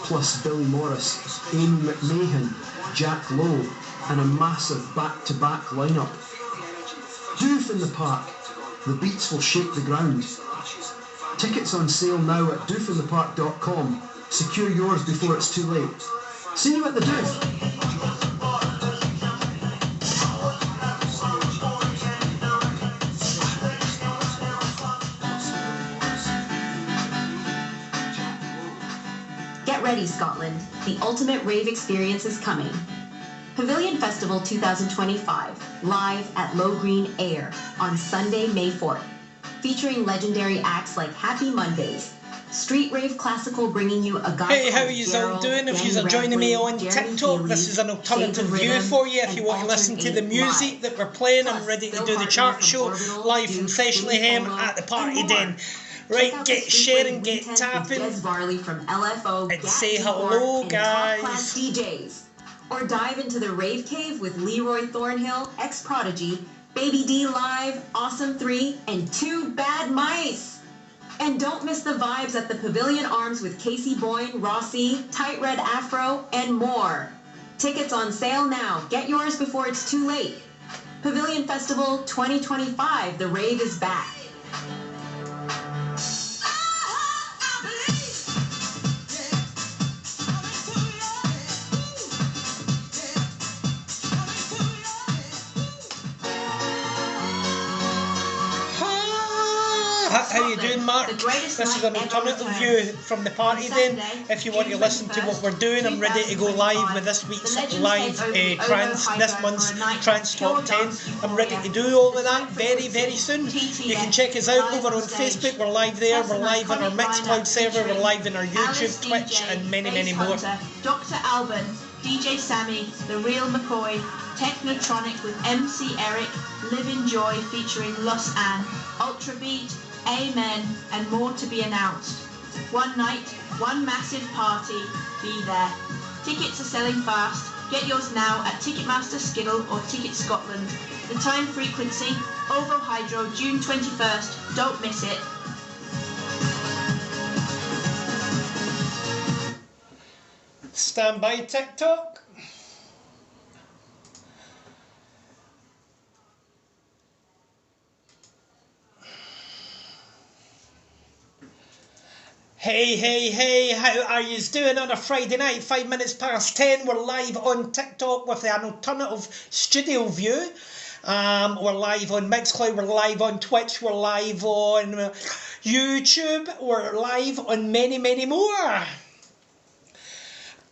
plus Billy Morris, Amy McMahon, Jack Lowe, and a massive back-to-back lineup. Doof in the park. The beats will shake the ground. Tickets on sale now at doofinthepark.com. Secure yours before it's too late. See you at the Doof! Get ready, Scotland. The ultimate rave experience is coming. Pavilion Festival 2025, live at Low Green Air on Sunday, May 4th. Featuring legendary acts like Happy Mondays, Street Rave Classical bringing you a guide. Hey, how are you all doing? If you're joining me on TikTok, this is an alternative view for you. If you want to listen to the music that we're playing, I'm ready to do the chart show live from Thessaloniki at the Party Den. Right, get sharing, get tapping, and say hello, guys. DJs. Or dive into the Rave Cave with Leroy Thornhill, Ex-Prodigy, Baby D Live, Awesome 3, and 2 Bad Mice. And don't miss the vibes at the Pavilion Arms with Casey Boyne, Rossi, Tight Red Afro, and more. Tickets on sale now. Get yours before it's too late. Pavilion Festival 2025, the rave is back. How you doing, Mark? This is an alternative view from the Party Den. If you want to listen to what we're doing, I'm ready to go live with this week's live this month's Trance Top 10. I'm ready to do all of that very, very soon. You can check us out over on Facebook. We're live there. We're live on our Mixcloud server. We're live on our YouTube, Twitch, and many, many more. Dr. Alban, DJ Sammy, The Real McCoy, Technotronic with MC Eric, Live in Joy featuring Los Ann, Ultra Beat, Amen, and more to be announced. One night, one massive party. Be there. Tickets are selling fast. Get yours now at Ticketmaster Skiddle or Ticket Scotland. The time frequency, Ovo Hydro, June 21st. Don't miss it. Stand by, TikTok. Hey, how are you doing on a Friday night, 5 minutes past 10? We're live on TikTok with an alternative studio view. We're live on Mixcloud, we're live on Twitch, we're live on YouTube, we're live on many, many more.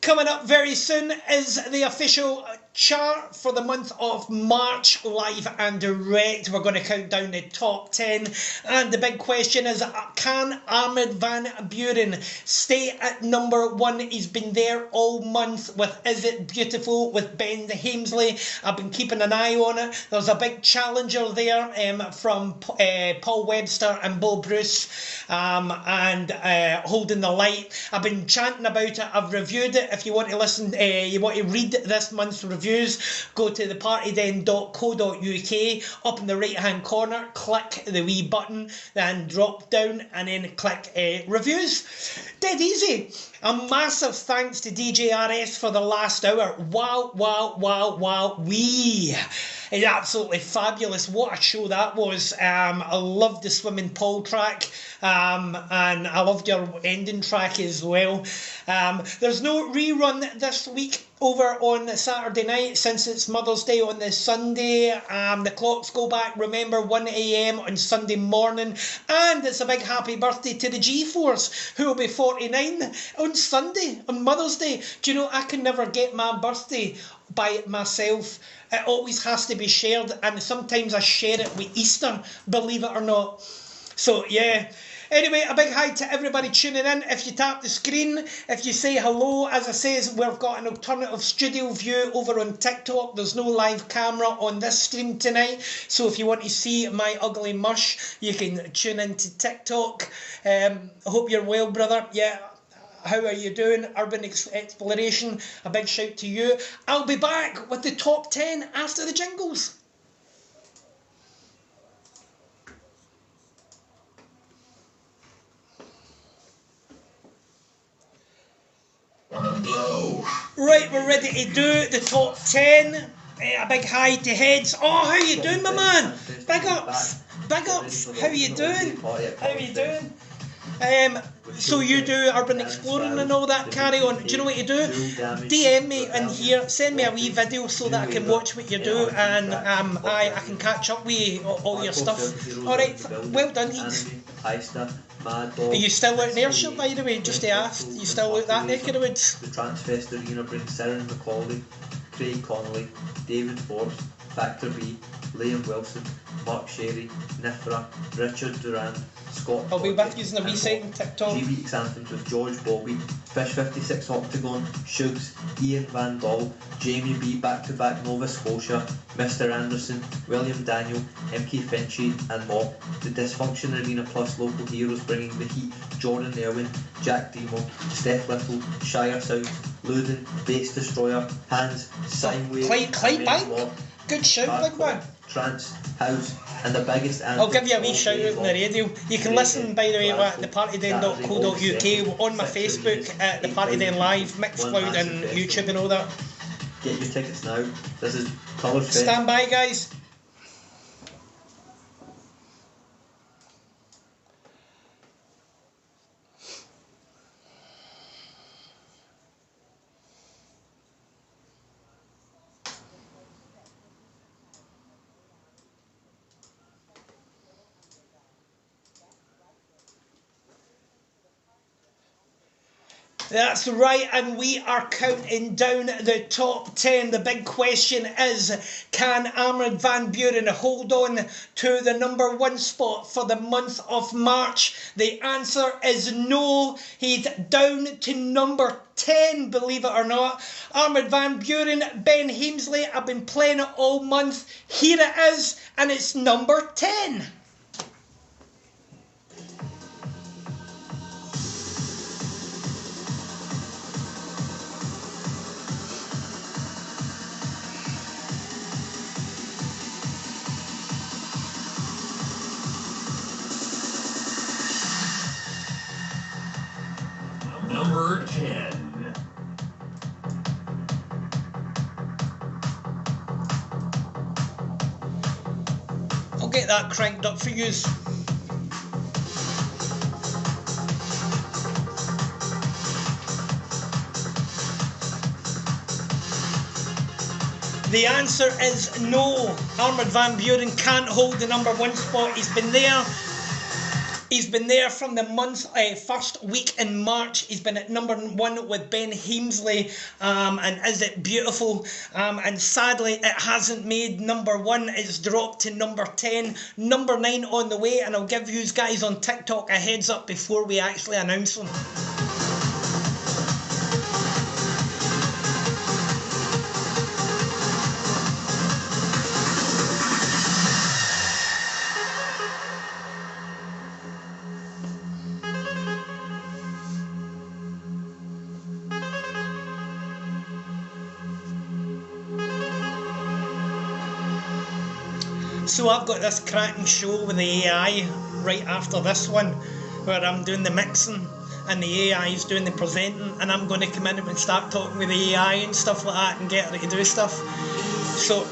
Coming up very soon is the official chart for the month of March, live and direct. We're going to count down the top 10. And the big question is, can Armand van Buuren stay at number 1? He's been there all month with Is It Beautiful with Ben Hamesley. I've been keeping an eye on it. There's a big challenger there from Paul Webster and Bo Bruce and Holding the Light. I've been chanting about it. I've reviewed it. If you want to listen, you want to read this month's reviews, go to thepartyden.co.uk. Up in the right hand corner, click the wee button, then drop down and then click reviews. Dead easy. A massive thanks to DJ RS for the last hour. Wow, wee. It's absolutely fabulous. What a show that was. I loved the Swimming Pool track, and I loved your ending track as well. There's no rerun this week over on Saturday night since it's Mother's Day on the Sunday. The clocks go back, remember, 1 AM on Sunday morning. And it's a big happy birthday to the G-Force, who will be 49 on Sunday, on Mother's Day. Do you know, I can never get my birthday by myself. It always has to be shared, and sometimes I share it with Easter, believe it or not. So yeah. Anyway, a big hi to everybody tuning in. If you tap the screen, if you say hello, as I says, we've got an alternative studio view over on TikTok. There's no live camera on this stream tonight, so if you want to see my ugly mush, you can tune into TikTok. I hope you're well, brother. Yeah. How are you doing? Urban Exploration, a big shout to you. I'll be back with the top 10 after the jingles. Right, we're ready to do the top 10. A big hi to Heads. Oh, how you doing, my man? Big ups. Big ups. How you doing? How you doing? So you do urban exploring and all that, carry on. Do you know what you do? DM me in here, send me a wee video so that I can watch what you do, and I can catch up with all your stuff. Alright, well done, Heath. Are you still out in Ayrshire, by the way, just to ask? You still out that neck of the woods? The Transfest Arena brings Sarah Macaulay, Craig Connolly, David Forbes, Factor B, Liam Wilson, Mark Sherry, Nifra, Richard Durand, Scott. I'll be back using a wee second TikTok. 3 weeks anthems with George Bobby, Fish 56 Octagon, Shugs, Ian Van Dol, Jamie B back-to-back Nova Scotia, Mr Anderson, William Daniel, MK Finchy and more. The Dysfunction Arena plus local heroes bringing the heat: Jordan Elwin, Jack Demo, Steph Little, Shire South, Luden, Base Destroyer, Hans, Sineway, Clyde Bank. Good shout, big man. Trance, House, and the biggest anthem. I'll give you a wee shout out on the radio. You can listen, by the way, at thepartyden.co.uk, on my Facebook, at The Party Den Live, Mixcloud and YouTube and all that. Get your tickets now. This is Colours Fest. Stand by, guys. That's right, and we are counting down the top 10. The big question is, can Armand van Buren hold on to the number 1 spot for the month of March? The answer is no. He's down to number 10, believe it or not. Armand van Buren, Ben Haemsley, I've been playing it all month. Here it is, and it's number 10. Number 10. I'll get that cranked up for yous. The answer is no. Armand van Buren can't hold the number 1 spot. He's been there. He's been there from the first week in March. He's been at number 1 with Ben Haemsley, and Is It Beautiful? And sadly, it hasn't made number 1. It's dropped to number 10. Number 9 on the way, and I'll give you guys on TikTok a heads up before we actually announce them. So I've got this cracking show with the AI right after this one, where I'm doing the mixing and the AI is doing the presenting, and I'm going to come in and start talking with the AI and stuff like that and get her to do stuff. So,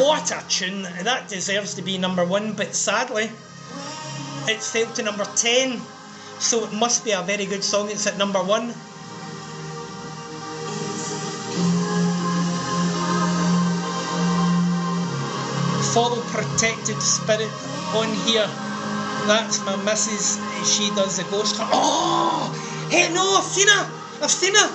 what a tune. That deserves to be number 1, but sadly, it's failed to number 10. So it must be a very good song. It's at number 1. Follow Protected Spirit on here. That's my missus. She does the ghost hunt. Oh! Hey, no, I've seen her! I've seen her!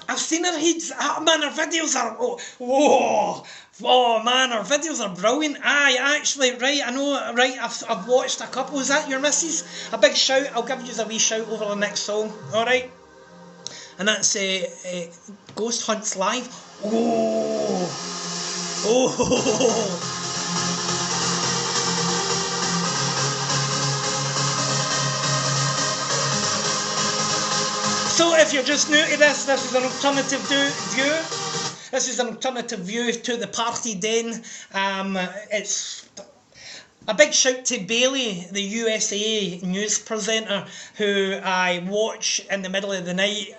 I've seen her heads. Oh, man, her videos are... Oh, whoa! Oh, man, her videos are brilliant. Aye, actually, right, I know, right, I've watched a couple. Is that your missus? A big shout. I'll give you a wee shout over the next song. Alright? And that's Ghost Hunts Live. Oh! Oh! So if you're just new to this is an alternative view. This is an alternative view to the Party Den. A big shout to Bailey, the USA news presenter, who I watch in the middle of the night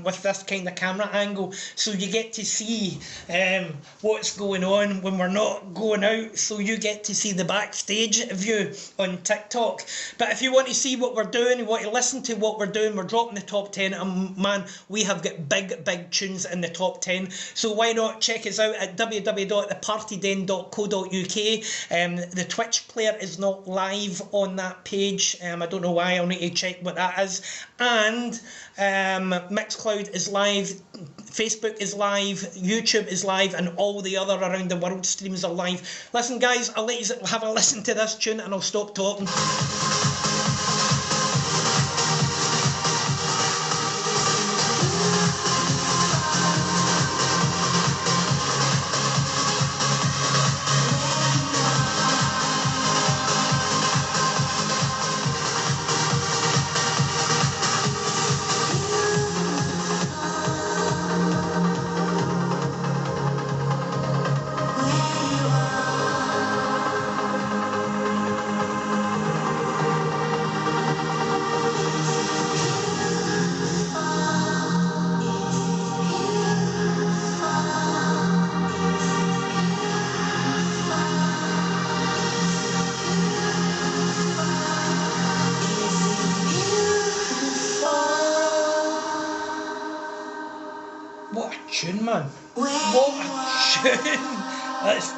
with this kind of camera angle, so you get to see what's going on when we're not going out, so you get to see the backstage view on TikTok. But if you want to see what we're doing, you want to listen to what we're doing, we're dropping the top 10, and man, we have got big tunes in the top 10, so why not check us out at www.thepartyden.co.uk. The Twitch player is not live on that page. I don't know why. I'll need to check what that is. And Mixcloud is live, Facebook is live, YouTube is live, and all the other around the world streams are live. Listen guys, I'll let you have a listen to this tune and I'll stop talking. What a tune, man. What a tune.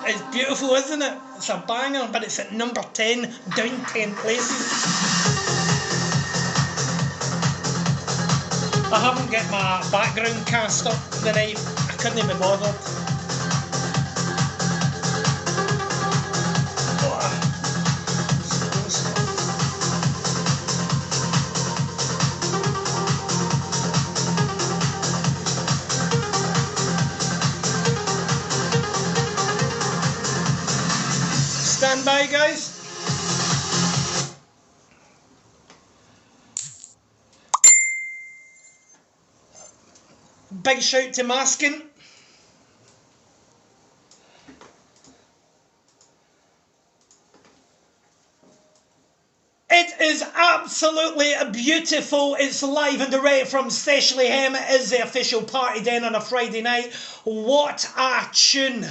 It's beautiful, isn't it? It's a banger, but it's at number 10, down 10 places. I haven't got my background cast up tonight. I couldn't even bother. Stand by, guys. Big shout to Maskin. It is absolutely beautiful. It's live and direct from Seshleyhem. It is the official party den on a Friday night. What a tune.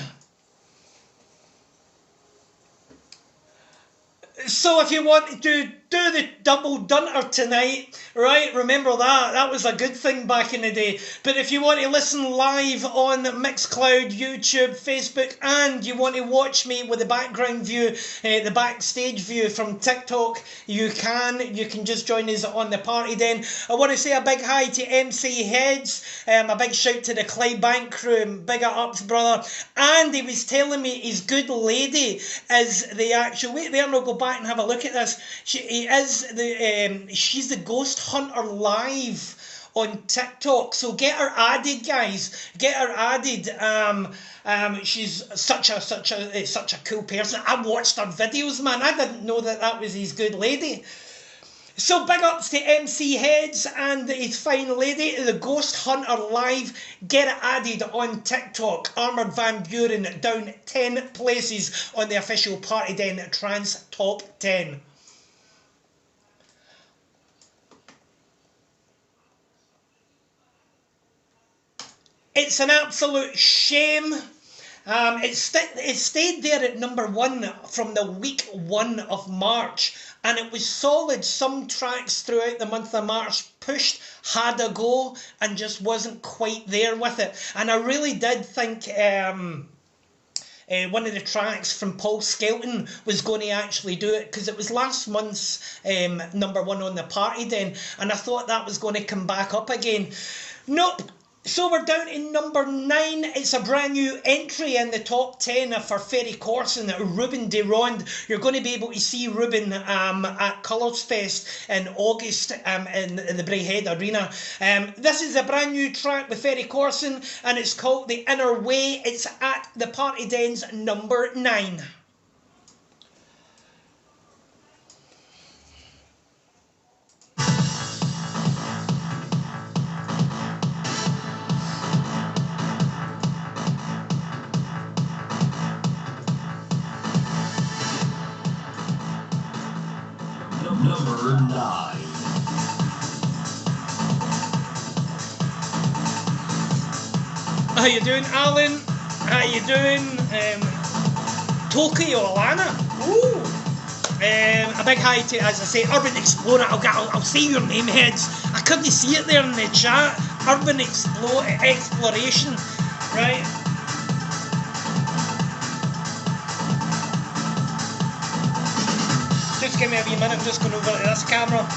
So if you want to do the double dunter tonight, right, remember that was a good thing back in the day. But if you want to listen live on Mixcloud, YouTube, Facebook, and you want to watch me with the background view, the backstage view from TikTok, you can just join us on the party den. I want to say a big hi to MC Heads, a big shout to the Clydebank crew, bigger ups brother. And he was telling me his good lady is the actual, wait there, I'll go back and have a look at this. She's the Ghost Hunter live on TikTok, so get her added, guys. Get her added. She's such a cool person. I watched her videos, man. I didn't know that was his good lady. So big ups to MC Heads and his fine lady, the Ghost Hunter live. Get it added on TikTok. Armoured Van Buren down 10 places on the official Party Den Trance Top 10. It's an absolute shame. It stayed there at number 1 from the week 1 of March, and it was solid. Some tracks throughout the month of March pushed, had a go, and just wasn't quite there with it. And I really did think one of the tracks from Paul Skelton was going to actually do it, because it was last month's number 1 on the Party Den, and I thought that was going to come back up again. Nope. So we're down to number 9. It's a brand new entry in the top 10 for Ferry Corson, Ruben de Ronde. You're going to be able to see Ruben at Colours Fest in August in the Braehead Arena. This is a brand new track with Ferry Corson, and it's called The Inner Way. It's at the Party Den's number 9. How you doing, Alan? How you doing? Tokyo Alana. Ooh. A big hi to, as I say, Urban Explorer. I'll say your name, heads. I couldn't see it there in the chat. Urban Exploration, right? Just give me a wee minute. I'm just going over to this camera.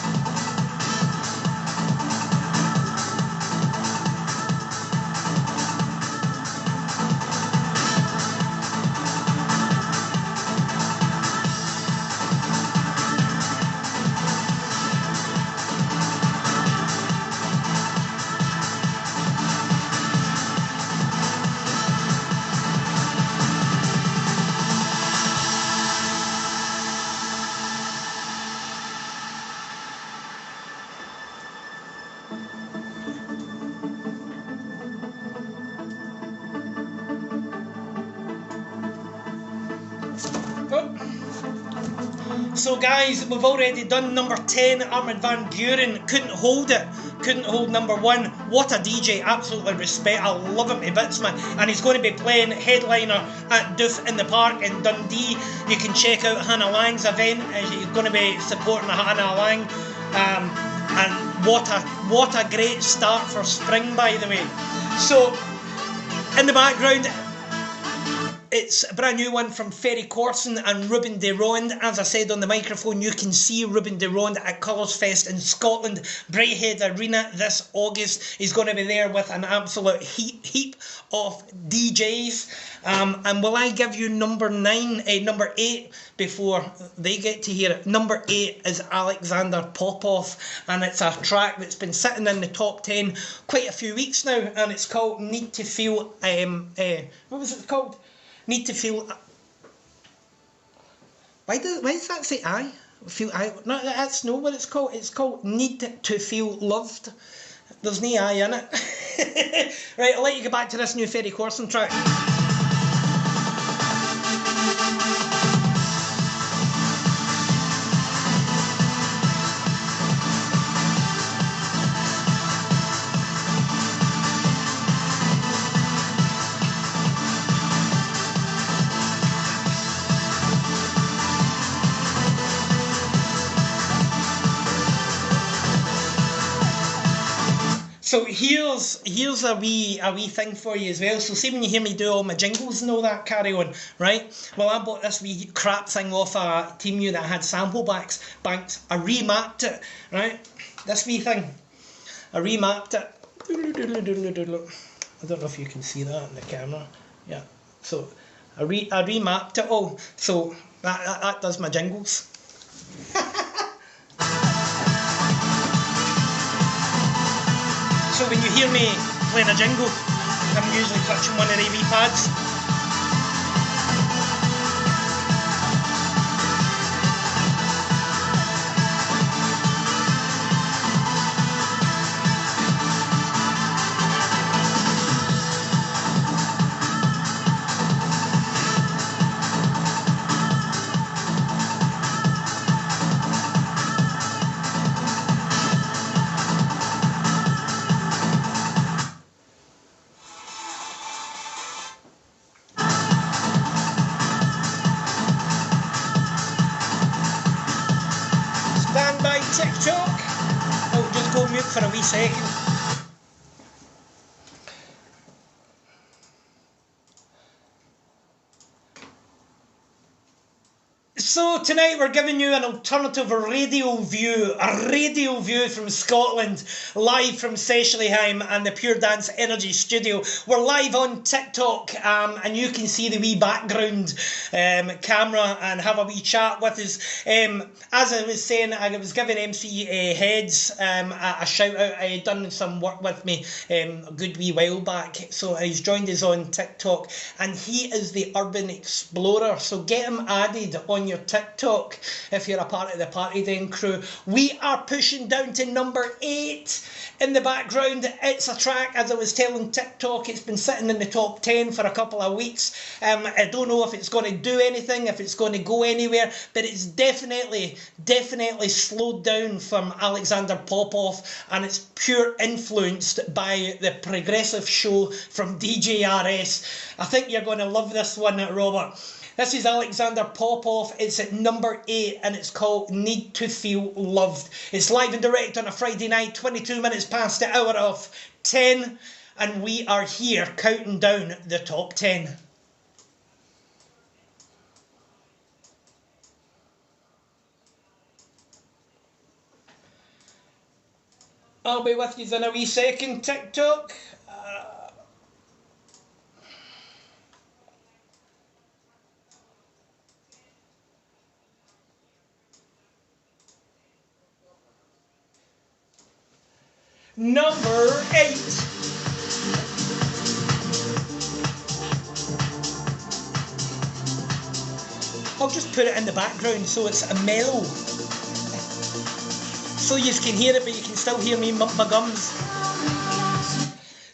So guys, we've already done number 10, Armand van Buren. Couldn't hold it. Couldn't hold number 1. What a DJ, absolutely respect. I love him to bits, man. And he's going to be playing headliner at Doof in the Park in Dundee. You can check out Hannah Lang's event. He's going to be supporting Hannah Lang. And what a great start for spring, by the way. So, in the background, it's a brand new one from Ferry Corson and Ruben de Ronde. As I said on the microphone, you can see Ruben de Ronde at Colours Fest in Scotland, Brighthead Arena this August. He's going to be there with an absolute heap of DJs. And will I give you number 8 before they get to hear it? Number 8 is Alexander Popov, and it's a track that's been sitting in the top 10 quite a few weeks now, and it's called Need to Feel, what was it called? Need to feel. Why does that say I? Feel I? No, that's not what it's called. It's called Need to Feel Loved. There's no I in it. Right, I'll let you get back to this new Ferry Corson track. So here's a wee thing for you as well. So see when you hear me do all my jingles and all that carry on, right? Well, I bought this wee crap thing off a Teemu that had sample banks. I remapped it, right? This wee thing, I remapped it. I don't know if you can see that in the camera. Yeah. So I remapped it all. So that does my jingles. So when you hear me playing a jingle, I'm usually touching one of the wee pads. TikTok. I'll just go mute for a wee second. So tonight we're giving you an alternative radio view from Scotland, live from Seshleyheim and the Pure Dance Energy Studio. We're live on TikTok, and you can see the wee background camera and have a wee chat with us. As I was saying, I was giving MC Heads a shout out. He done some work with me a good wee while back, so he's joined us on TikTok, and he is the Urban Explorer. So get him added on your TikTok TikTok if you're a part of the Party Den crew. We are pushing down to number 8. In the background, it's a track, as I was telling TikTok, it's been sitting in the top 10 for a couple of weeks. I don't know if it's going to do anything, if it's going to go anywhere, but it's definitely slowed down from Alexander Popov, and it's pure influenced by the progressive show from DJ RS. I think you're going to love this one, Robert. This is Alexander Popov. It's at number 8 and it's called Need to Feel Loved. It's live and direct on a Friday night, 22 minutes past the hour of 10, and we are here counting down the top 10. I'll be with you in a wee second, TikTok. Number 8. I'll just put it in the background so it's a mellow. So you can hear it, but you can still hear me mump my gums.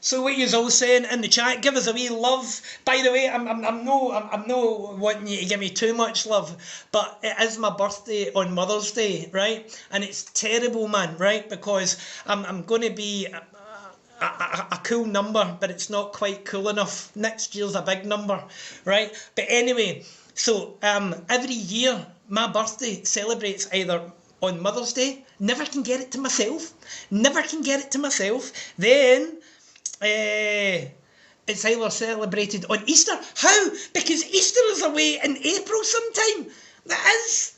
So what you're all saying in the chat, give us a wee love. By the way, I'm no wanting you to give me too much love, but it is my birthday on Mother's Day, right? And it's terrible, man, right? Because I'm going to be a cool number, but it's not quite cool enough. Next year's a big number, right? But anyway, so every year my birthday celebrates either on Mother's Day, never can get it to myself, then it's either celebrated on Easter. How? Because Easter is away in April sometime. That is.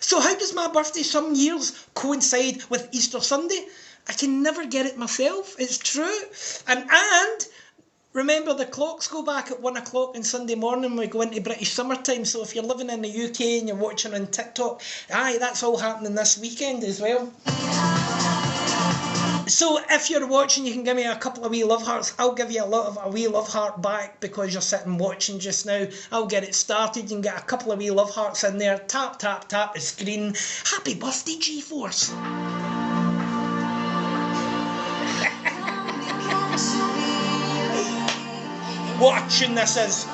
So how does my birthday some years coincide with Easter Sunday? I can never get it myself. It's true. And remember, the clocks go back at 1 o'clock on Sunday morning when we go into British summertime. So if you're living in the UK and you're watching on TikTok, aye, that's all happening this weekend as well. So if you're watching, you can give me a couple of wee love hearts. I'll give you a wee love heart back because you're sitting watching just now. I'll get it started. You can get a couple of wee love hearts in there. Tap, tap, tap the screen. Happy birthday, G-Force. What a tune this is.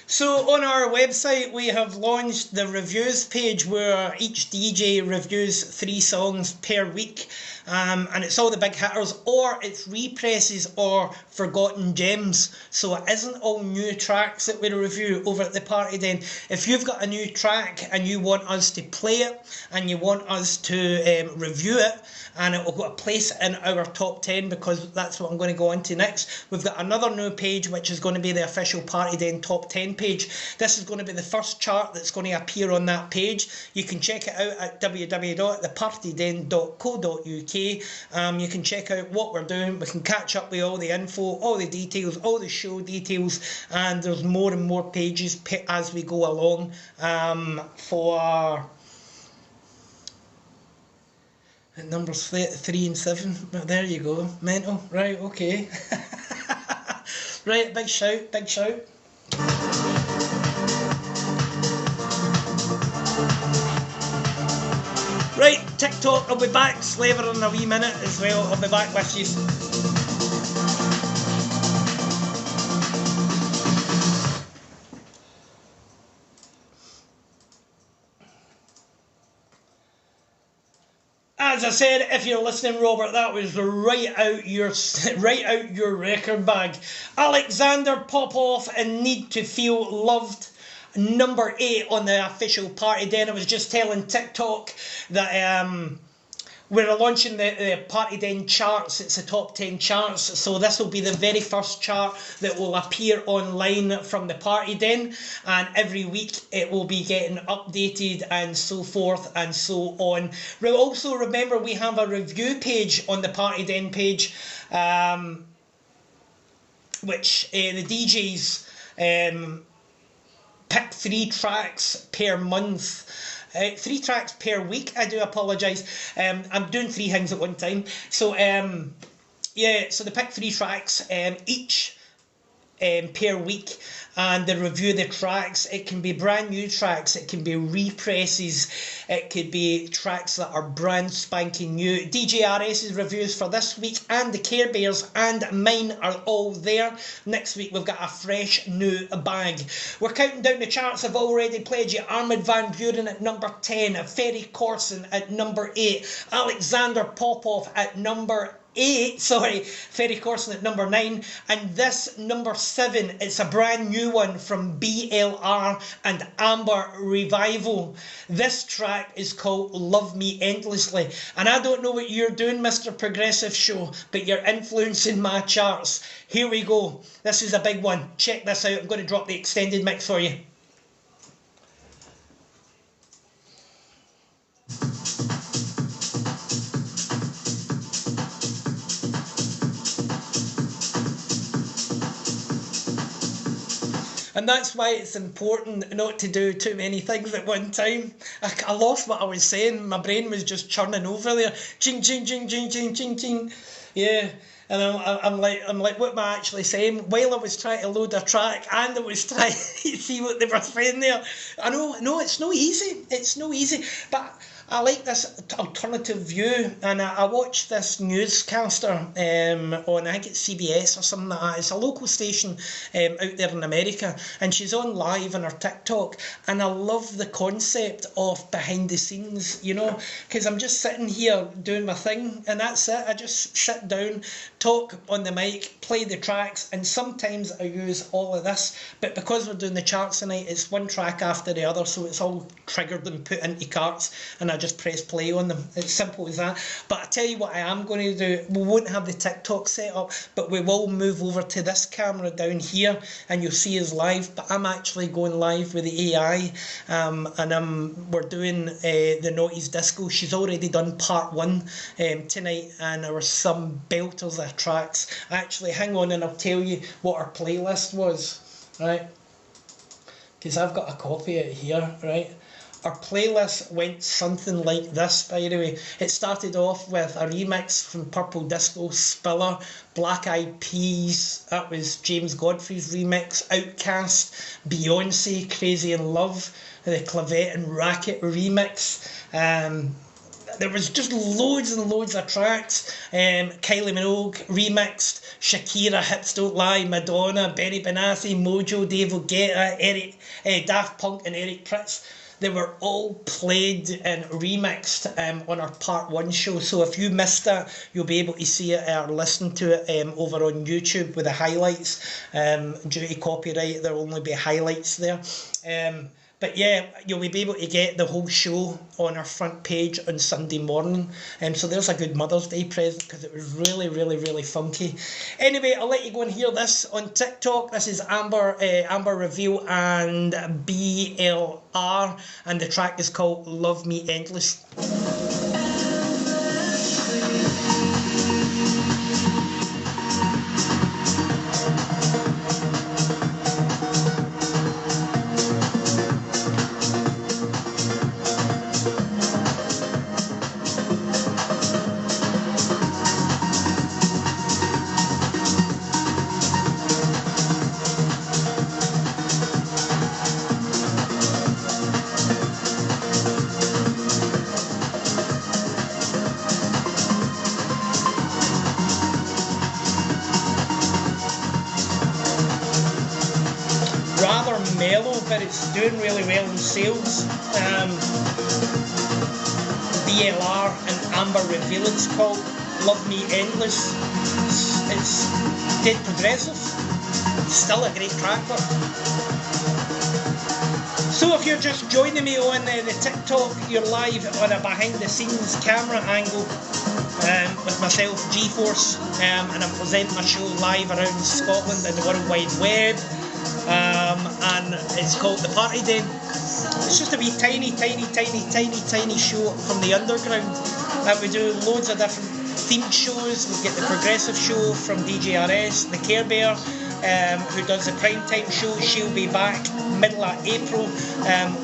So on our website we have launched the reviews page where each DJ reviews 3 songs per week, and it's all the big hitters or it's represses or forgotten gems. So it isn't all new tracks that we review over at the Party Den. If you've got a new track and you want us to play it and you want us to review it, and it will go a place in our top 10 because that's what I'm going to go into next. We've got another new page which is going to be the official Party Den top 10 page. This is going to be the first chart that's going to appear on that page. You can check it out at www.thepartyden.co.uk. You can check out what we're doing. We can catch up with all the info, all the details, all the show details, and there's more and more pages as we go along for numbers 3 and 7. There you go. Mental. Right, okay. Right, big shout, big shout. Right, TikTok, I'll be back. Slaver in a wee minute as well. I'll be back with you. As I said, if you're listening, Robert, that was right out your record bag. Alexander Popov and Need to Feel Loved. Number 8 on the official Party Den. I was just telling TikTok that we're launching the Party Den charts. It's the top 10 charts. So this will be the very first chart that will appear online from the Party Den. And every week it will be getting updated and so forth and so on. Also remember we have a review page on the Party Den page, which the DJs pick 3 tracks per month. 3 tracks per week, I do apologise. I'm doing 3 things at one time. So, yeah, so they pick 3 tracks each per week, and they review the tracks. It can be brand new tracks, it can be represses, it could be tracks that are brand spanking new. DJ RS's reviews for this week and the Care Bears and mine are all there. Next week we've got a fresh new bag. We're counting down the charts. I've already played you Armand van Buren at number 10, Ferry Corsten at number 8, Alexander Popov at number 8, Ferry Corsten at number 9, and this number 7, it's a brand new one from BLR and Amber Revival. This track is called Love Me Endlessly, and I don't know what you're doing, Mr. Progressive Show, but you're influencing my charts. Here we go. This is a big one. Check this out. I'm going to drop the extended mix for you. And that's why it's important not to do too many things at one time. I lost what I was saying. My brain was just churning over there. Ching, ching, ching, ching, ching, ching, ching. Yeah. And I'm like, what am I actually saying? While I was trying to load a track and I was trying to see what they were saying there. I know, no, it's no easy. It's no easy. But I like this alternative view, and I watched this newscaster on, I think it's CBS or something like that. It's a local station out there in America, and she's on live on her TikTok, and I love the concept of behind the scenes, you know, because I'm just sitting here doing my thing, and that's it. I just sit down, talk on the mic, play the tracks, and sometimes I use all of this, but because we're doing the charts tonight, it's one track after the other, so it's all triggered and put into carts, and I just press play on them. It's simple as that. But I tell you what I am going to do, we won't have the TikTok set up, but we will move over to this camera down here and you'll see us live. But I'm actually going live with the AI, and we're doing the Naughty's Disco. She's already done part 1 tonight, and there were some belters of tracks. Actually, hang on and I'll tell you what our playlist was, right? Because I've got a copy of it here, right? Our playlist went something like this, by the way. It started off with a remix from Purple Disco, Spiller, Black Eyed Peas, that was James Godfrey's remix, Outkast, Beyonce, Crazy in Love, the Clavette and Racket remix. There was just loads and loads of tracks. Kylie Minogue remixed, Shakira, Hips Don't Lie, Madonna, Benny Benassi, Mojo, David Guetta, Daft Punk and Eric Prydz. They were all played and remixed on our part 1 show. So if you missed that, you'll be able to see it or listen to it over on YouTube with the highlights. Due to copyright, there will only be highlights there. But yeah, you'll be able to get the whole show on our front page on Sunday morning. So there's a good Mother's Day present, because it was really, really, really funky. Anyway, I'll let you go and hear this on TikTok. This is Amber Reveal and BLR, and the track is called Love Me Endless. But it's doing really well in sales. BLR and Amber Reveal it's called. Love Me Endless. It's dead progressive. Still a great track though. So if you're just joining me on the TikTok, you're live on a behind the scenes camera angle with myself, G-Force, and I'm presenting my show live around Scotland and the World Wide Web, and it's called The Party Den. It's just a wee tiny show from the underground, and we do loads of different themed shows. We get the progressive show from DJRS, the Care Bear, who does the primetime show. She'll be back middle of April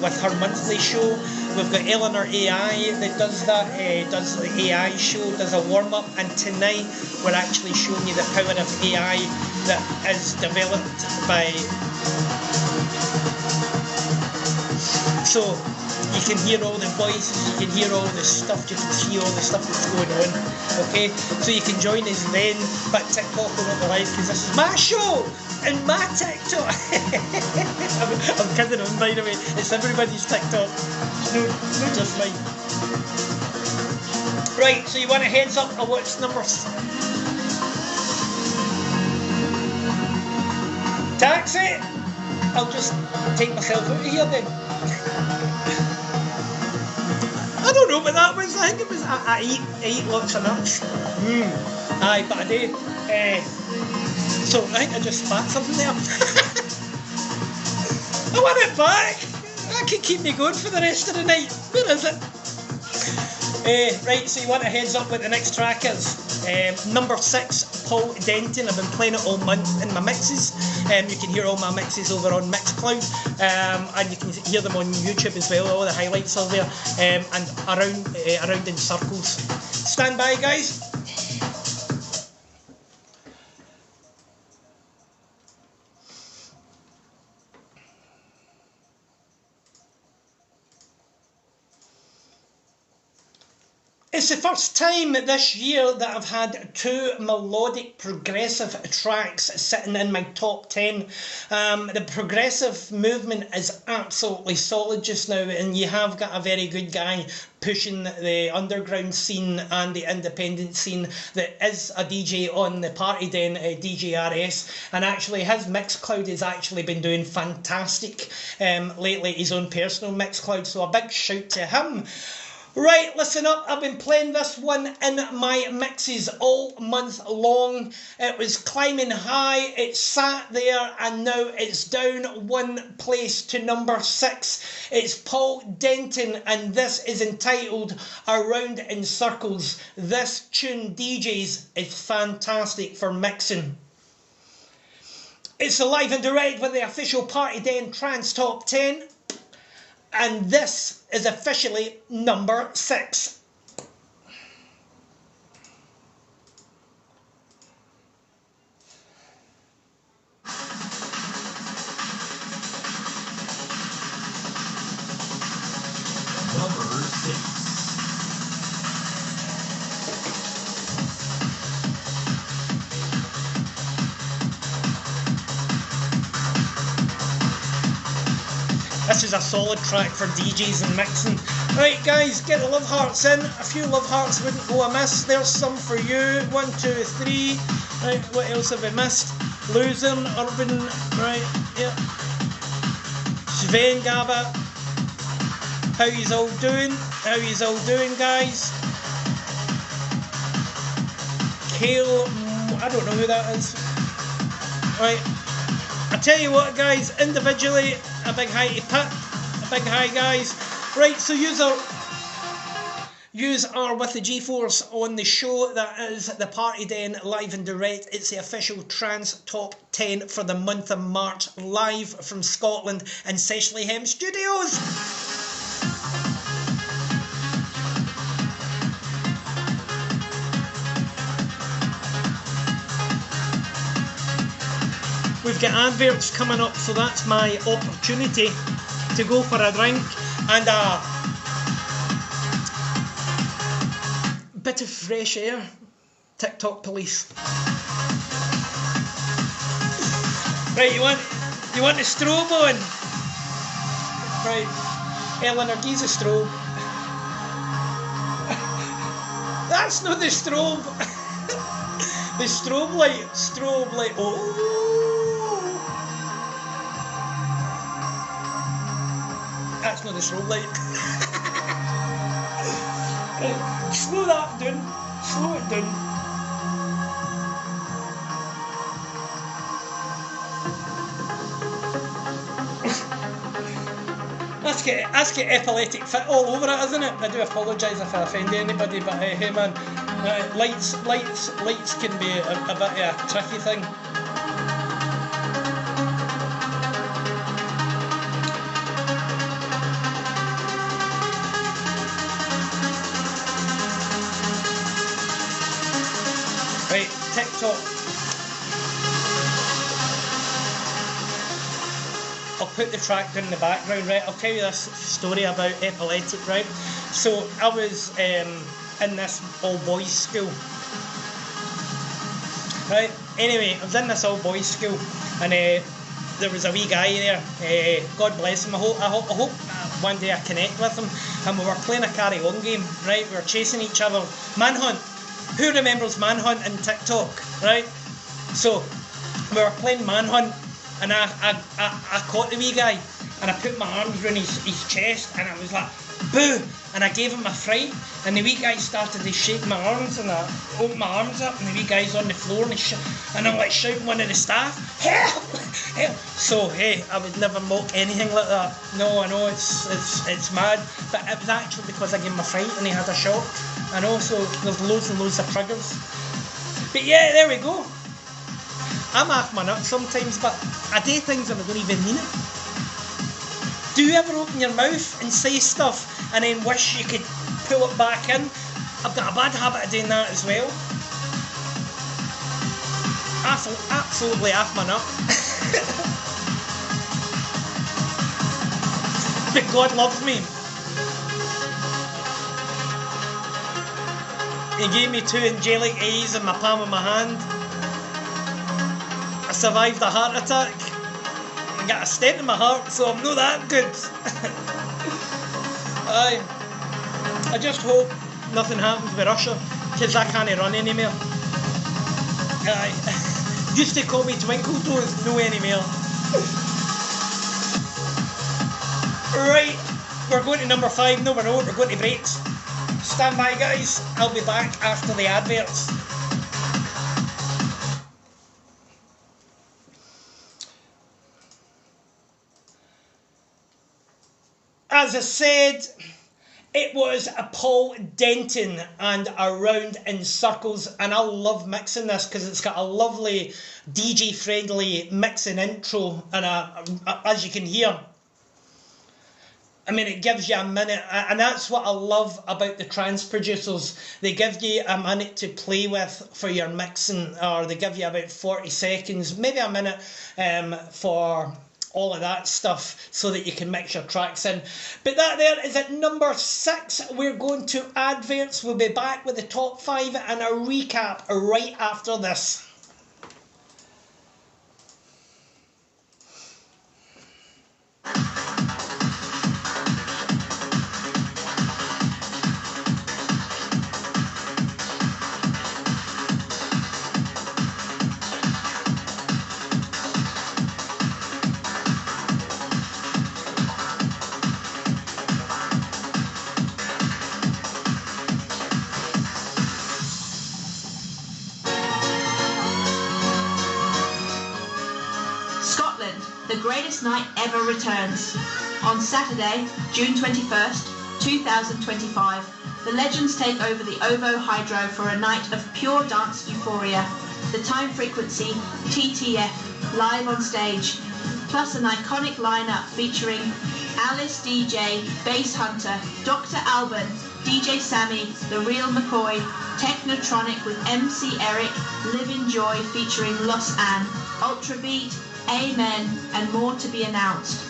with her monthly show. We've got Eleanor AI that does that, does the AI show, does a warm-up, and tonight we're actually showing you the power of AI that is developed by... So you can hear all the voices, you can hear all the stuff, you can see all the stuff that's going on, okay? So you can join us then, but TikTok will not be live because this is my show and my TikTok. I'm kidding on, by the way, it's everybody's TikTok, no just mine. Right, so you want a heads up of what's numbers? Taxi! I'll just take myself out of here then. I don't know what that was. I think it was I eat lots of nuts. Aye, but I do. So I think I just spat something there. I want it back. That could keep me going for the rest of the night. Where is it? Right, so you want a heads up what the next track is. Number 6, Paul Denton. I've been playing it all month in my mixes. You can hear all my mixes over on Mixcloud, and you can hear them on YouTube as well. All the highlights are there, and around in circles. Stand by, guys. It's the first time this year that I've had 2 melodic progressive tracks sitting in my top 10. The progressive movement is absolutely solid just now, and you have got a very good guy pushing the underground scene and the independent scene that is a DJ on the Party Den, DJRS, and actually his Mixcloud has actually been doing fantastic lately, his own personal Mixcloud, so a big shout to him. Right, listen up, I've been playing this one in my mixes all month long. It was climbing high, it sat there, and now it's down 1 place to number 6. It's Paul Denton, and this is entitled Around in Circles. This tune, DJs, is fantastic for mixing. It's live and direct with the official Party Den Trance Top 10. And this is officially number 6. Number 6. This is a solid track for DJs and mixing. Right guys, get the love hearts in. A few love hearts wouldn't go amiss. There's some for you. 1, 2, 3. Right, what else have I missed? Losing, Urban, right, yeah. Sven Gabba. How yous all doing? How yous all doing, guys? Kale, I don't know who that is. Right. I tell you what, guys, individually, a big hi to Pip, a big hi, guys. Right, so yous are with the G-Force on the show that is the Party Den live and direct. It's the official Trance Top 10 for the month of March, live from Scotland in Seshleyhem Studios. We've got adverts coming up, so that's my opportunity to go for a drink and a bit of fresh air. TikTok police. Right, you want the strobe on? Right, Eleanor, give us a strobe. That's not the strobe. The strobe light, oh. That's not the strobe light. Slow that down, slow it down. That's get epileptic fit all over it, isn't it? I do apologise if I offend anybody, but hey man, lights can be a bit of a tricky thing. Right, TikTok. I'll put the track down in the background, right? I'll tell you this story about epileptic, right? So I was in this all-boys school, right? Anyway, I was in this all-boys school, and there was a wee guy there. God bless him. I hope one day I connect with him. And we were playing a carry-on game, right? We were chasing each other. Manhunt. Who remembers Manhunt in TikTok, right? So we were playing Manhunt. And I caught the wee guy, and I put my arms around his chest, and I was like, boo! And I gave him a fright, and the wee guy started to shake my arms, and I opened my arms up, and the wee guy's on the floor, and I'm like shouting one of the staff, help! Help! So hey, I would never mock anything like that. No, I know it's mad, but it was actually because I gave him a fright and he had a shock. I know, so there's loads and loads of triggers. But yeah, there we go. I'm off my nuts sometimes, but I do things and I don't even mean it. Do you ever open your mouth and say stuff and then wish you could pull it back in? I've got a bad habit of doing that as well. Absolutely off my nut. But God loves me. He gave me 2 angelic eyes in my palm of my hand. I survived a heart attack. I got a stent in my heart, so I'm not that good. I just hope nothing happens with Russia, because I can't run anymore. Used to call me Twinkle Toes, no anymore. Right, we're going to number 5. No, we're not. We're going to breaks. Stand by, guys. I'll be back after the adverts. As I said, it was a Paul Denton and Around in Circles, and I love mixing this because it's got a lovely DJ friendly mixing intro, and as you can hear, I mean, it gives you a minute, and that's what I love about the trance producers. They give you a minute to play with for your mixing, or they give you about 40 seconds, maybe a minute for all of that stuff, so that you can mix your tracks in. But that there is at number 6. We're going to adverts. We'll be back with the top 5 and a recap right after this. The Greatest Night Ever returns. On Saturday, June 21st, 2025, the legends take over the OVO Hydro for a night of pure dance euphoria. The time frequency, TTF, live on stage, plus an iconic lineup featuring Alice DJ, Bass Hunter, Dr. Alban, DJ Sammy, The Real McCoy, Technotronic with MC Eric, Live in Joy featuring Los Ann, Ultra Beat, Amen, and more to be announced.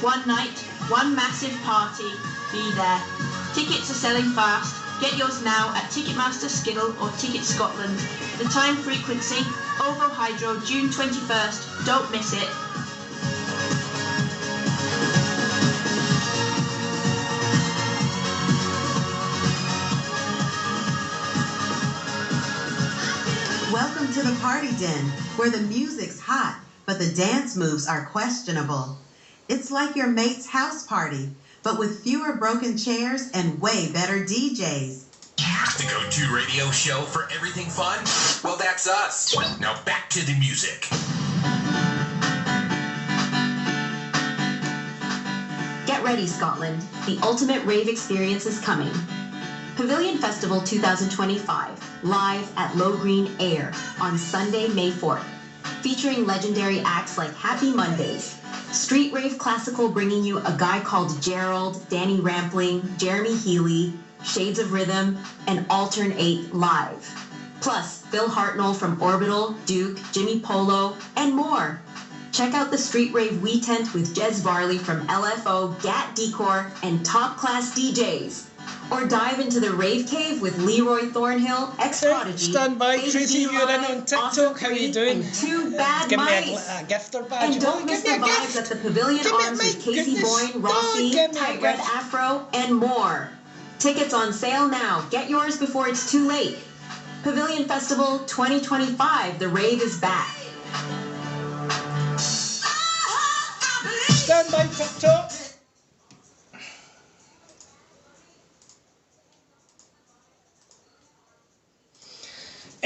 One night, one massive party. Be there. Tickets are selling fast. Get yours now at Ticketmaster, Skiddle or Ticket Scotland. The time frequency, OVO Hydro, June 21st. Don't miss it. to the party den, where the music's hot, but the dance moves are questionable. It's like your mate's house party, but with fewer broken chairs and way better DJs. The go-to radio show for everything fun? Well, that's us. Now back to the music. Get ready, Scotland. The ultimate rave experience is coming. Pavilion Festival 2025, live at Low Green Air on Sunday, May 4th. Featuring legendary acts like Happy Mondays, Street Rave Classical bringing you A Guy Called Gerald, Danny Rampling, Jeremy Healy, Shades of Rhythm, and Altern 8 live. Plus, Phil Hartnell from Orbital, Duke, Jimmy Polo, and more. Check out the Street Rave We Tent with Jez Varley from LFO, GAT Decor, and top-class DJs. Or dive into the Rave Cave with Leroy Thornhill, ex-Prodigy, Stand by, Baby Tracy, D you're in Live, on TikTok. Awesome How you 3, doing? and 2 Bad Give me Mice. a gift or badge. And don't miss the Give me a vibes gift. at the Pavilion Give me- Arms my with Casey goodness. Boyne, Rossi, Give me a Tight Red gift. Afro, and more. Tickets on sale now. Get yours before it's too late. Pavilion Festival 2025. The rave is back. Stand by, TikTok.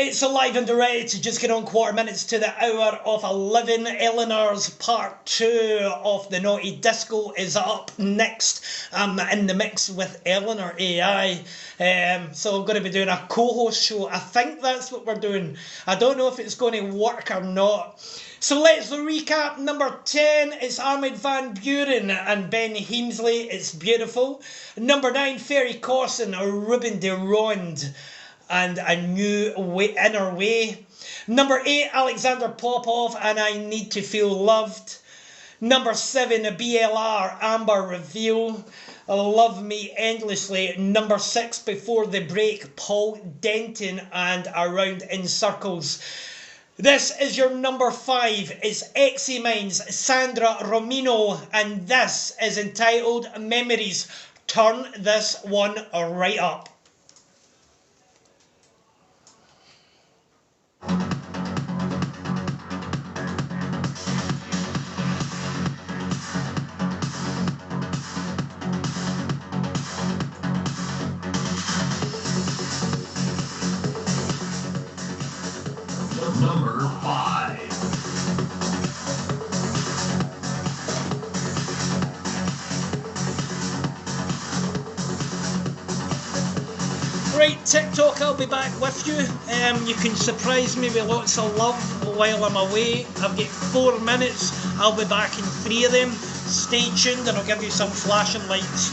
It's alive and direct, just get on 4 minutes to the hour of 11. Eleanor's part 2 of the Naughty Disco is up next. I'm in the mix with Eleanor AI. So I'm going to be doing a co-host show. I think that's what we're doing. I don't know if it's going to work or not. So let's recap. Number 10 is Armid van Buren and Ben Heemsley. It's beautiful. Number 9, Ferry Corson, Ruben de Ronde, and A New Way, Inner Way. Number 8, Alexander Popov, and I Need to Feel Loved. Number 7, BLR, Amber Reveal, Love Me Endlessly. Number 6, Before the Break, Paul Denton and Around in Circles. This is your number 5. It's Eximinds, Sandra Romino, and this is entitled Memories. Turn this one right up. Number 5. Right, TikTok, I'll be back with you. You can surprise me with lots of love while I'm away. I've got 4 minutes. I'll be back in 3 of them. Stay tuned and I'll give you some flashing lights.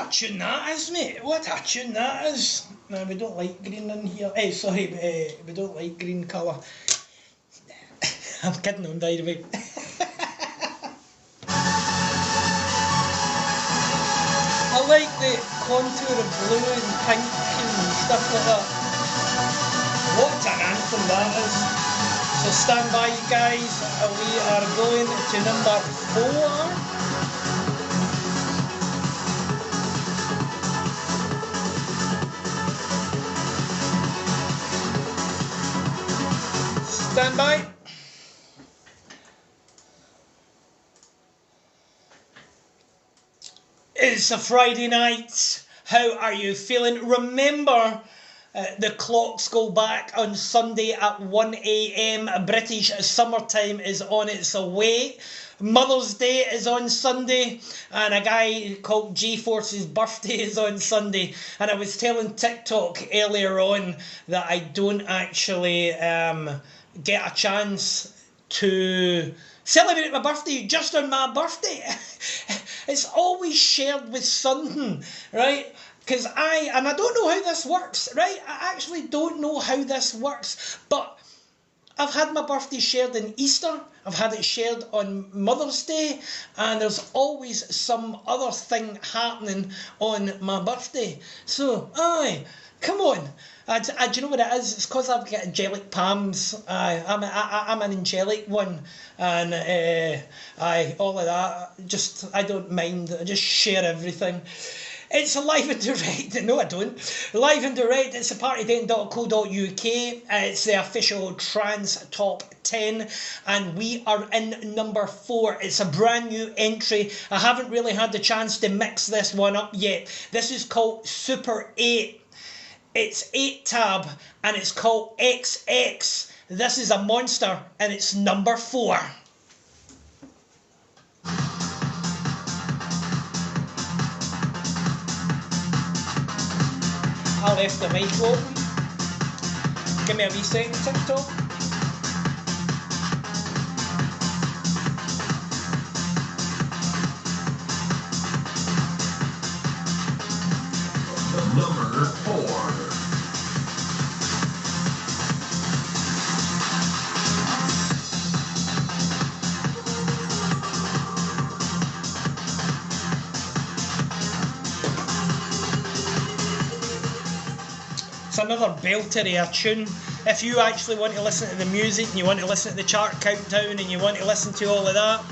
a tune that is, mate. What a tune that is. No, we don't like green in here. Sorry, we don't like green colour. I'm kidding on, by the way. I like the contour of blue and pink and stuff like that. What an anthem that is. So stand by, you guys. We are going to number 4. Stand by. It's a Friday night. How are you feeling? Remember, the clocks go back on Sunday at 1 AM. British summertime is on its way. Mother's Day is on Sunday, and a guy called G-Force's birthday is on Sunday. And I was telling TikTok earlier on that I don't actually get a chance to celebrate my birthday just on my birthday. It's always shared with something, right? Because I don't know how this works, right? I actually don't know how this works, but I've had my birthday shared in Easter, I've had it shared on Mother's Day, and there's always some other thing happening on my birthday. So, aye, come on. Do you know what it is? It's because I've got angelic palms. I'm an angelic one, and all of that. Just, I don't mind. I just share everything. It's live and direct. No, I don't. Live and direct. It's partyden.co.uk. It's the official trance top 10, and we are in number 4. It's a brand new entry. I haven't really had the chance to mix this one up yet. This is called Super 8. It's 8 tab, and it's called XX. This is a monster, and it's number 4. I left the mic open. Give me a wee second, TikTok. Number 4. Another belter of a tune. If you actually want to listen to the music and you want to listen to the chart countdown and you want to listen to all of that,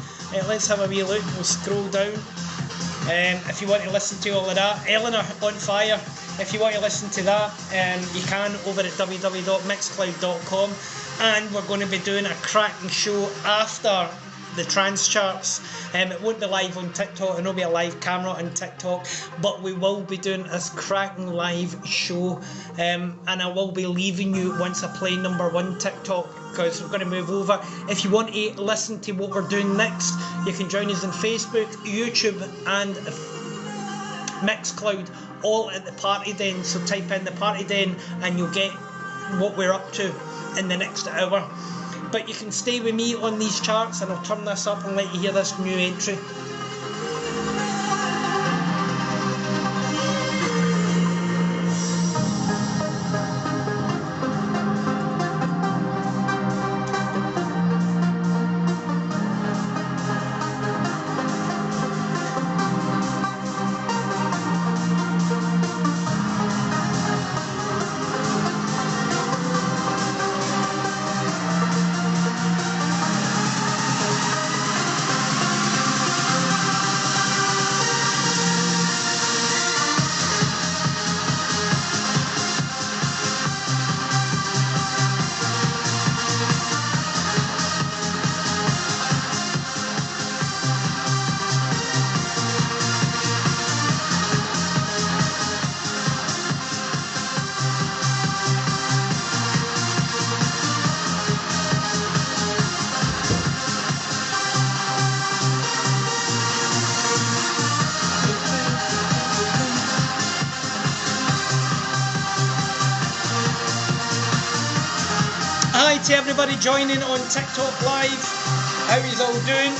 let's have a wee look. We'll scroll down. If you want to listen to all of that, Eleanor on Fire, if you want to listen to that, you can over at www.mixcloud.com, and we're going to be doing a cracking show after the trance charts. It won't be live on TikTok, and there'll be a live camera on TikTok, but we will be doing this cracking live show, and I will be leaving you once I play number 1 TikTok, because we're going to move over. If you want to listen to what we're doing next, you can join us on Facebook, YouTube and Mixcloud, all at the Party Den. So type in the Party Den and you'll get what we're up to in the next hour. But you can stay with me on these charts, and I'll turn this up and let you hear this new entry. Hi to everybody joining on TikTok Live. How is all doing?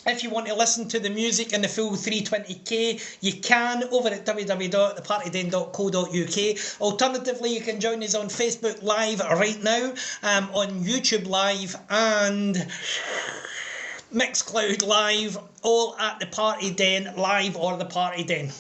If you want to listen to the music in the full 320k, you can over at www.thepartyden.co.uk. Alternatively, you can join us on Facebook Live right now, on YouTube Live and Mixcloud Live, all at the Party Den Live or the Party Den.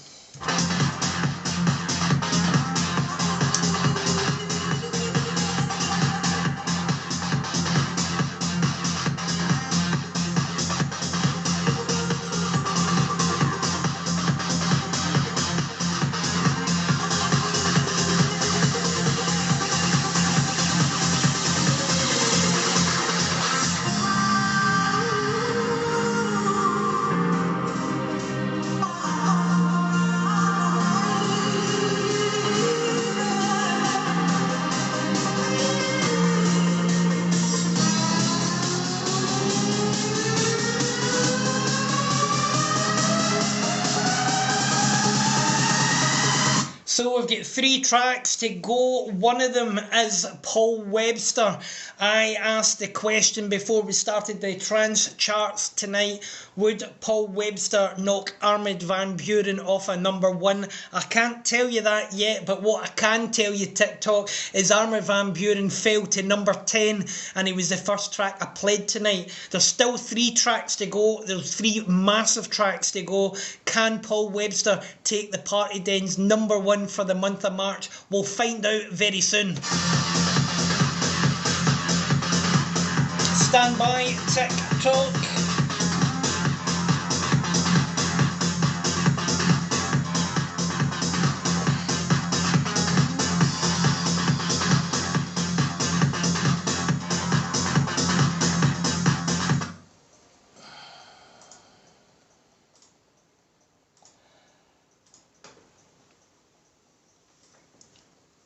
So we've got 3 tracks to go. One of them is Paul Webster. I asked the question before we started the trance charts tonight, would Paul Webster knock Armid van Buuren off a number 1? I can't tell you that yet, but what I can tell you, TikTok, is Armid van Buuren fell to number 10 and it was the first track I played tonight. There's still 3 tracks to go. There's 3 massive tracks to go. Can Paul Webster take the Party Den's number 1 for the month of March? We'll find out very soon. Stand by, TikTok.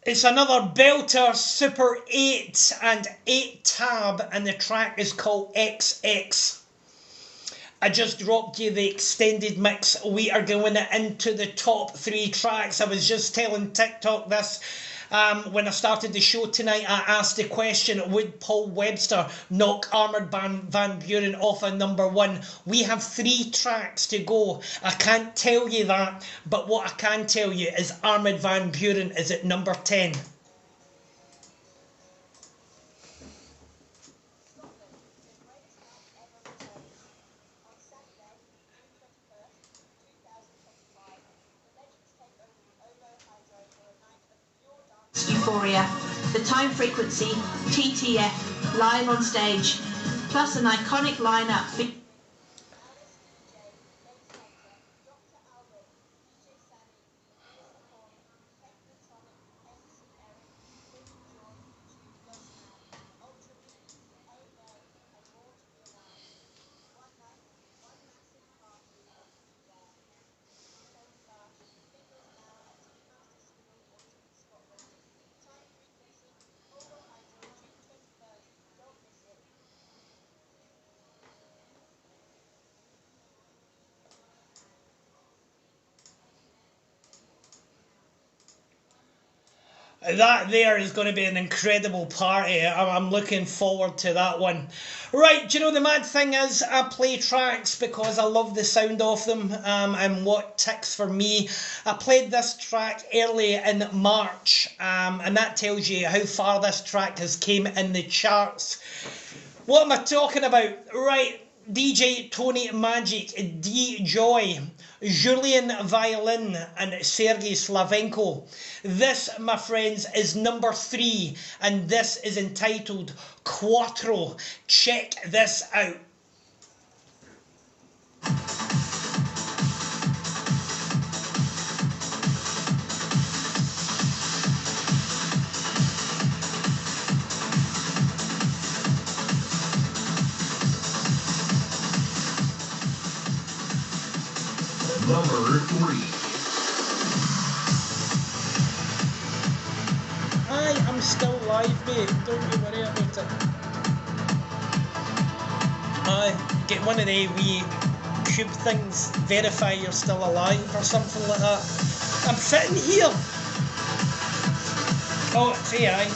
It's another belter, Super 8 and 8 tab, and the track is called XX. I just dropped you the extended mix. We are going into the top 3 tracks. I was just telling TikTok this when I started the show tonight. I asked the question, would Paul Webster knock Armid van Buuren off a number 1? We have 3 tracks to go. I can't tell you that, but what I can tell you is Armid van Buuren is at number 10. Euphoria, the time frequency, TTF, live on stage, plus an iconic lineup. That there is going to be an incredible party. I'm looking forward to that one. Right, do you know the mad thing is, I play tracks because I love the sound of them and what ticks for me. I played this track early in March and that tells you how far this track has came in the charts. What am I talking about? Right, DJ Tony Magic, D Joy, Julian Violin and Sergei Slavenko. This, my friends, is number 3 and this is entitled Quattro. Check this out. Number 3. I'm still live, mate. Don't you worry about it. Get one of the wee cube things, verify you're still alive or something like that. I'm sitting here. Oh, it's AI.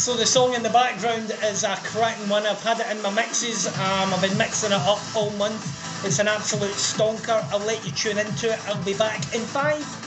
So the song in the background is a cracking one. I've had it in my mixes. I've been mixing it up all month. It's an absolute stonker. I'll let you tune into it. I'll be back in 5.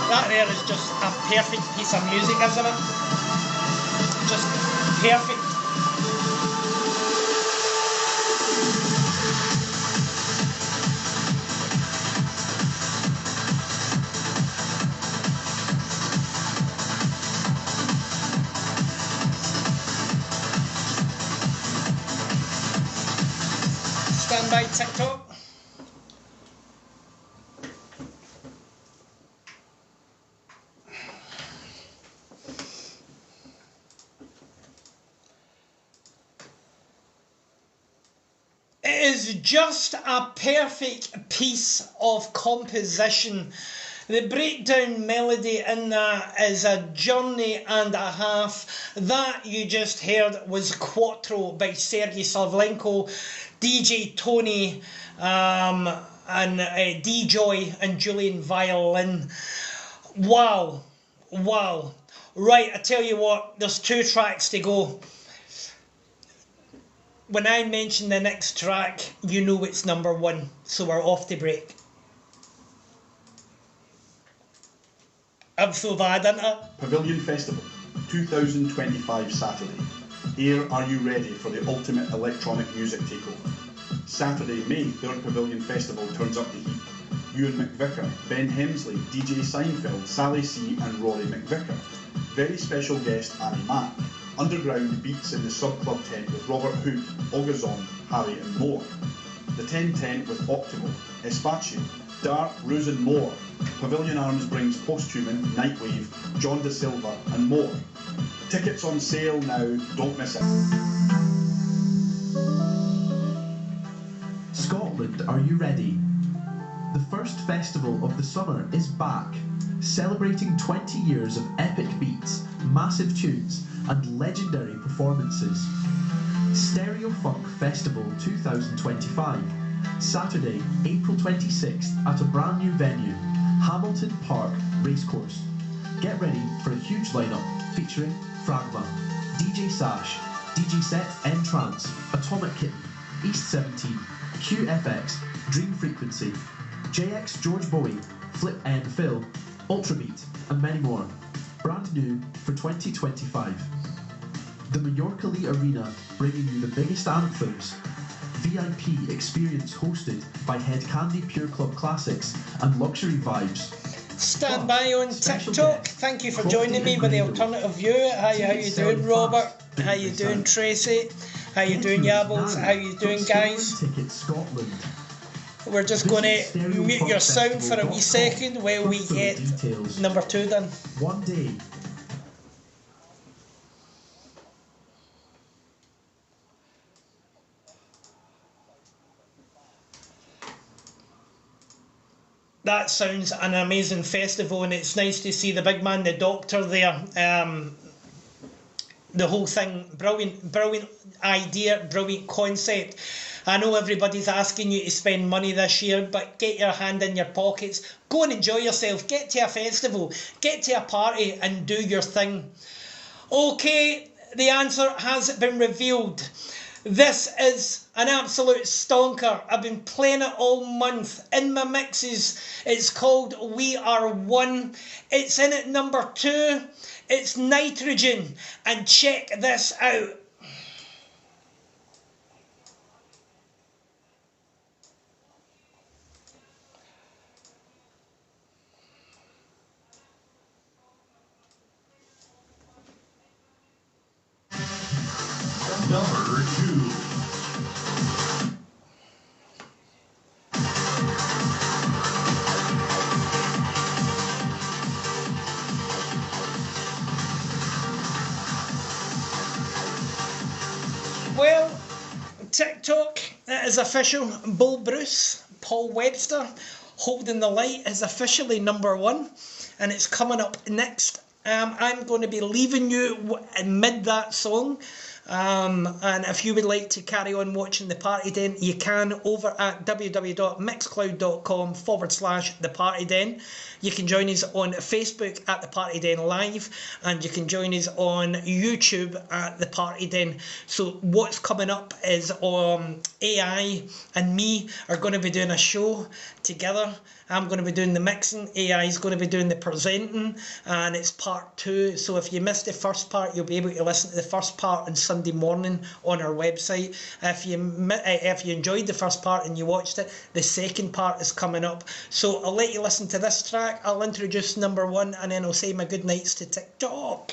That there is just a perfect piece of music, isn't it? Just perfect. Stand by TikTok. It is just a perfect piece of composition. The breakdown melody in that is a journey and a half. That you just heard was Quattro by Sergei Savlenko, DJ Tony and D-Joy and Julian Violin. Wow, wow. Right, I tell you what, there's 2 tracks to go. When I mention the next track, you know it's number 1, so we're off to break. I'm so bad, aren't I? Pavilion Festival 2025 Saturday. Here, are you ready for the ultimate electronic music takeover? Saturday, May 3rd Pavilion Festival turns up the heat. Ewan McVicker, Ben Hemsley, DJ Seinfeld, Sally C and Rory McVicker. Very special guest Annie Mac. Underground beats in the sub-club tent with Robert Hood, Ogazon, Harry and more. The 10 tent with Optimal, Espacio, Dark, Ruse and more. Pavilion Arms brings Posthuman, Nightwave, John Da Silva and more. Tickets on sale now, don't miss it. Scotland, are you ready? The first festival of the summer is back, celebrating 20 years of epic beats, massive tunes and legendary performances. Stereo Funk Festival 2025, Saturday, April 26th at a brand new venue, Hamilton Park Racecourse. Get ready for a huge lineup featuring Fragma, DJ Sash, DJ Set N-Trance, Atomic Kitten, East 17, QFX, Dream Frequency, JX George Bowie, Flip N Phil, Ultrabeat, and many more. Brand new for 2025. The Mallorca Lee Arena, bringing you the biggest anthems. VIP experience hosted by Head Candy Pure Club Classics and Luxury Vibes. Stand by on TikTok. Thank you for joining me with the alternative view. How you doing, Robert? How you doing, Tracy? How you doing, Yabbles? How you doing, guys? We're just going to mute your sound for a wee second while we get number 2 done. One day. That sounds an amazing festival, and it's nice to see the big man, the doctor there. The whole thing, brilliant idea, brilliant concept. I know everybody's asking you to spend money this year, but get your hand in your pockets. Go and enjoy yourself. Get to a festival. Get to a party and do your thing. Okay, the answer has been revealed. This is an absolute stonker. I've been playing it all month in my mixes. It's called We Are One. It's in at number 2. It's Nitrogen. And check this out. Number 2. Well, TikTok, it is official. Bull Bruce, Paul Webster, Holding the Light is officially number 1, and it's coming up next. I'm going to be leaving you mid that song. And if you would like to carry on watching The Party Den, you can over at www.mixcloud.com/The Party Den. You can join us on Facebook at The Party Den Live, and you can join us on YouTube at The Party Den. So what's coming up is AI and me are going to be doing a show together. I'm going to be doing the mixing, AI is going to be doing the presenting, and it's part 2. So if you missed the first part, you'll be able to listen to the first part on Sunday morning on our website. If you enjoyed the first part and you watched it, the second part is coming up. So I'll let you listen to this track. I'll introduce number 1, and then I'll say my good nights to TikTok.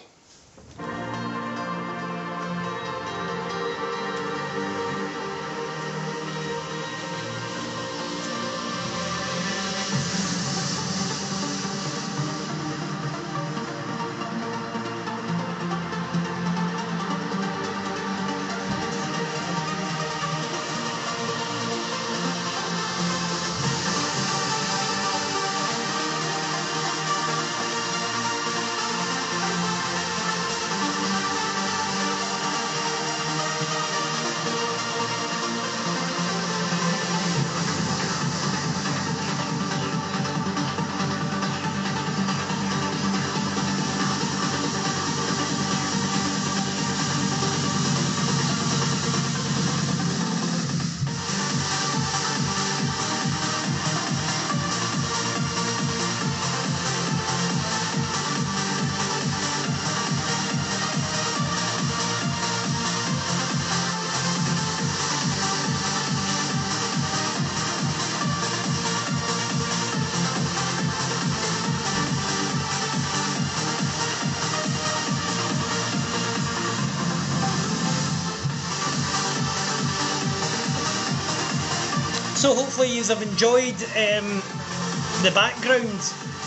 So hopefully you have enjoyed the background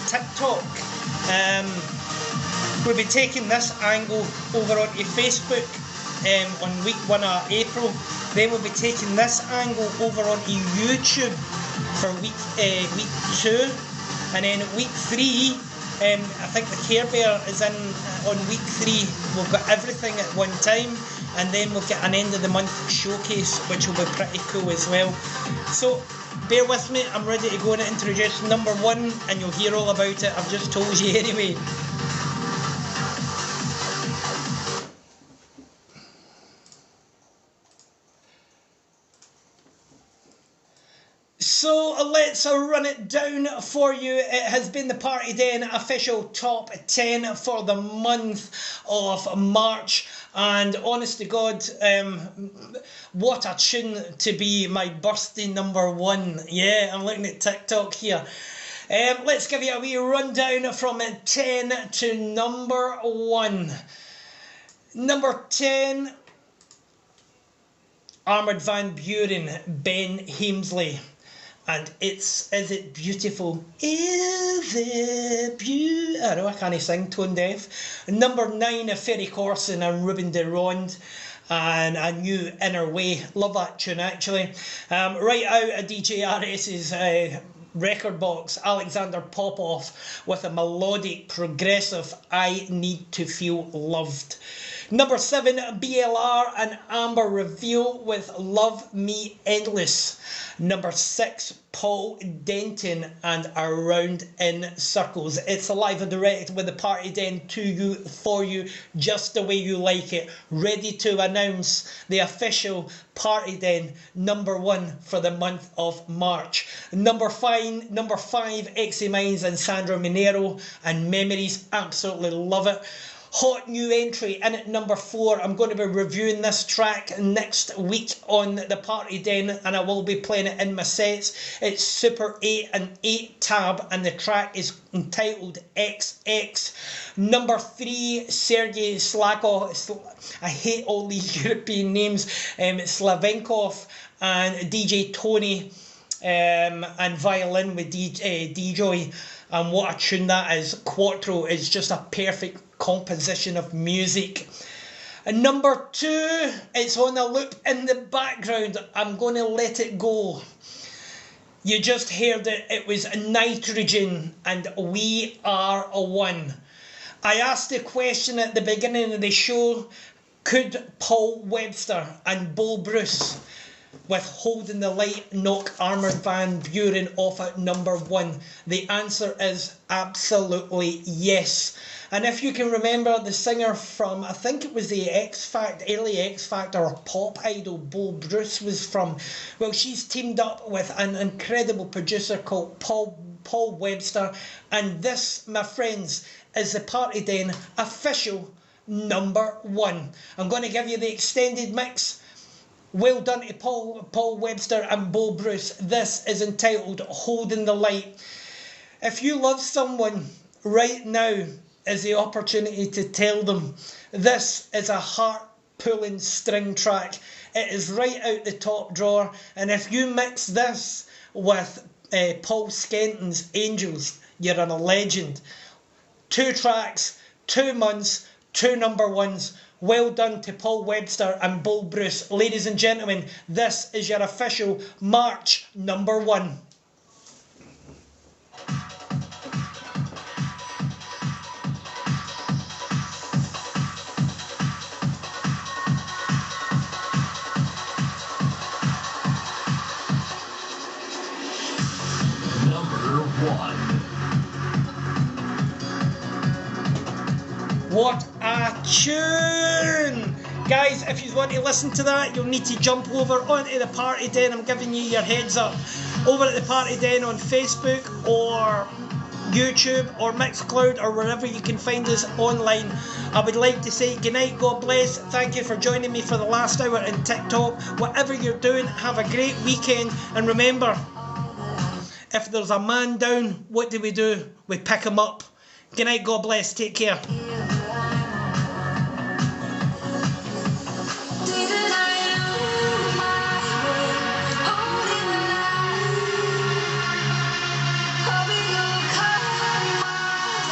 TikTok. We'll be taking this angle over onto Facebook on week 1 of April. Then we'll be taking this angle over onto YouTube for week 2, and then week 3. I think the Care Bear is in on week 3. We've got everything at one time, and then we'll get an end of the month showcase, which will be pretty cool as well. So bear with me, I'm ready to go and introduce number 1, and you'll hear all about it. I've just told you anyway. So let's run it down for you. It has been the Party Den official top 10 for the month of March, and honest to God, what a tune to be my birthday number 1. Yeah, I'm looking at TikTok here. Let's give you a wee rundown from 10 to number 1. Number 10, Armoured Van Buren, Ben Hamesley. And is it beautiful? Is it beautiful? I know I can't sing, tone deaf. Number 9, Ferry Corson and Ruben de Ronde, and A New Inner Way. Love that tune actually. Right out of DJ RS's record box, Alexander Popoff with a melodic, progressive I Need to Feel Loved. Number 7, BLR and Amber Reveal with Love Me Endless. Number 6, Paul Denton and Around in Circles. It's a live and direct with the Party Den to you, for you, just the way you like it. Ready to announce the official Party Den number 1 for the month of March. Number 5, Exy Mines and Sandra Minero and Memories. Absolutely love it. Hot new entry in at number 4. I'm going to be reviewing this track next week on the Party Den, and I will be playing it in my sets. It's Super 8 and 8 tab, and the track is entitled XX. Number 3, Sergei Slakov. I hate all these European names. Slavenkov and DJ Tony, and violin with DJ. And what a tune that is. Quattro is just a perfect composition of music. And number 2, it's on a loop in the background. I'm going to let it go. You just heard it. It was Nitrogen and We Are One. I asked the question at the beginning of the show, could Paul Webster and Bo Bruce with Holding the Light knock Armoured Van Buren off at number 1? The answer is absolutely yes. And if you can remember the singer from, I think it was the early X Factor or Pop Idol, Bo Bruce was from, well, she's teamed up with an incredible producer called Paul Webster, and this, my friends, is the Party Den official number 1. I'm going to give you the extended mix. Well done to Paul Webster and Bo Bruce. This is entitled Holding the Light. If you love someone, right now is the opportunity to tell them. This is a heart-pulling string track. It is right out the top drawer, and if you mix this with Paul Skenton's Angels, you're a legend. 2 tracks, 2 months, 2 number 1s. Well done to Paul Webster and Bo Bruce. Ladies and gentlemen, this is your official March number 1. Number 1. What a tune! Guys, if you want to listen to that, you'll need to jump over onto the Party Den. I'm giving you your heads up. Over at the Party Den on Facebook or YouTube or Mixcloud or wherever you can find us online. I would like to say goodnight, God bless. Thank you for joining me for the last hour in TikTok. Whatever you're doing, have a great weekend. And remember, if there's a man down, what do? We pick him up. Good night, God bless, take care.